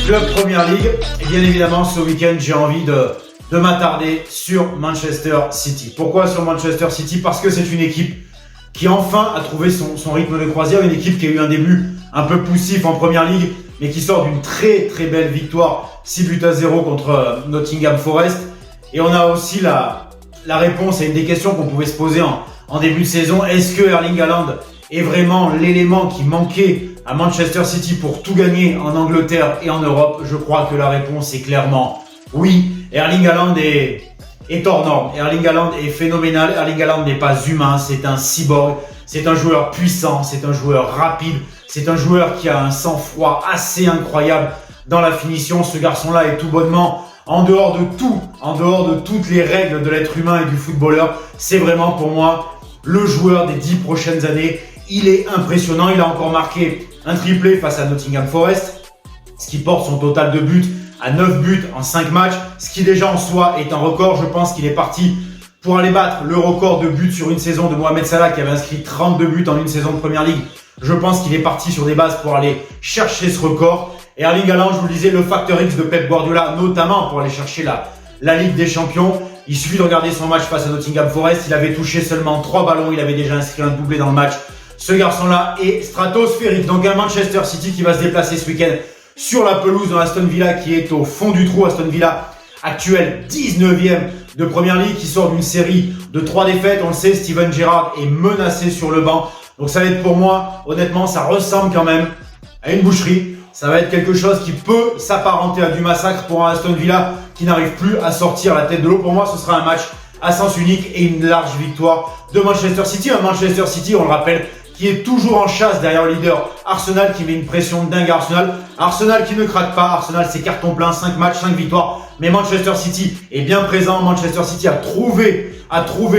Club Premier League. Et bien évidemment, ce week-end, j'ai envie de m'attarder sur Manchester City. Pourquoi sur Manchester City? Parce que c'est une équipe qui enfin a trouvé son rythme de croisière. Une équipe qui a eu un début un peu poussif en Premier League, mais qui sort d'une très très belle victoire 6-0 contre Nottingham Forest. Et on a aussi la réponse à une des questions qu'on pouvait se poser en début de saison. Est-ce que Erling Haaland est vraiment l'élément qui manquait à Manchester City pour tout gagner en Angleterre et en Europe? Je crois que la réponse est clairement oui. Erling Haaland est hors norme. Erling Haaland est phénoménal. Erling Haaland n'est pas humain, c'est un cyborg. C'est un joueur puissant, c'est un joueur rapide. C'est un joueur qui a un sang-froid assez incroyable dans la finition. Ce garçon-là est tout bonnement en dehors de tout, en dehors de toutes les règles de l'être humain et du footballeur. C'est vraiment pour moi le joueur des 10 prochaines années. Il est impressionnant. Il a encore marqué un triplé face à Nottingham Forest, ce qui porte son total de buts à 9 buts en 5 matchs, ce qui déjà en soi est un record. Je pense qu'il est parti pour aller battre le record de buts sur une saison de Mohamed Salah qui avait inscrit 32 buts en une saison de Premier League. Je pense qu'il est parti sur des bases pour aller chercher ce record. Et Erling Haaland, je vous le disais, le facteur X de Pep Guardiola, notamment pour aller chercher la Ligue des Champions. Il suffit de regarder son match face à Nottingham Forest. Il avait touché seulement 3 ballons. Il avait déjà inscrit un doublé dans le match. Ce garçon-là est stratosphérique. Donc un Manchester City qui va se déplacer ce week-end sur la pelouse dans Aston Villa qui est au fond du trou. Aston Villa actuel 19e de Premier League qui sort d'une série de 3 défaites. On le sait, Steven Gerrard est menacé sur le banc. Donc ça va être pour moi, honnêtement, ça ressemble quand même à une boucherie. Ça va être quelque chose qui peut s'apparenter à du massacre pour un Aston Villa qui n'arrive plus à sortir la tête de l'eau. Pour moi, ce sera un match à sens unique et une large victoire de Manchester City. Un Manchester City, on le rappelle, qui est toujours en chasse derrière le leader Arsenal, qui met une pression de dingue à Arsenal. Arsenal qui ne craque pas. Arsenal, c'est carton plein, 5 matchs, 5 victoires. Mais Manchester City est bien présent. Manchester City a trouvé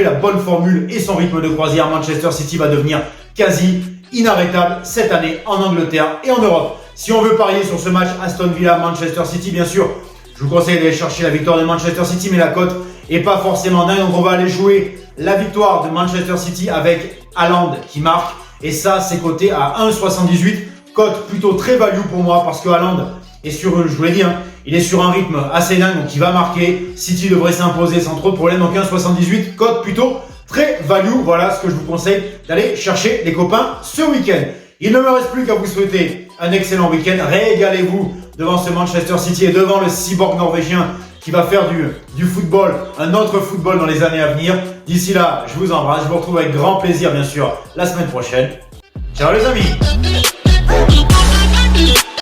la bonne formule et son rythme de croisière. Manchester City va devenir quasi inarrêtable cette année en Angleterre et en Europe. Si on veut parier sur ce match Aston Villa-Manchester City, bien sûr, je vous conseille d'aller chercher la victoire de Manchester City, mais la cote est pas forcément dingue. Donc on va aller jouer la victoire de Manchester City avec Haaland qui marque. Et ça, c'est coté à 1,78. Cote plutôt très value pour moi parce que Haaland est sur, je vous l'ai dit, il est sur un rythme assez dingue, donc il va marquer. City devrait s'imposer sans trop de problème. Donc 1,78, cote plutôt très value. Voilà ce que je vous conseille d'aller chercher les copains ce week-end. Il ne me reste plus qu'à vous souhaiter un excellent week-end. Régalez-vous devant ce Manchester City et devant le cyborg norvégien qui va faire du football, un autre football dans les années à venir. D'ici là, je vous embrasse. Je vous retrouve avec grand plaisir, bien sûr, la semaine prochaine. Ciao les amis!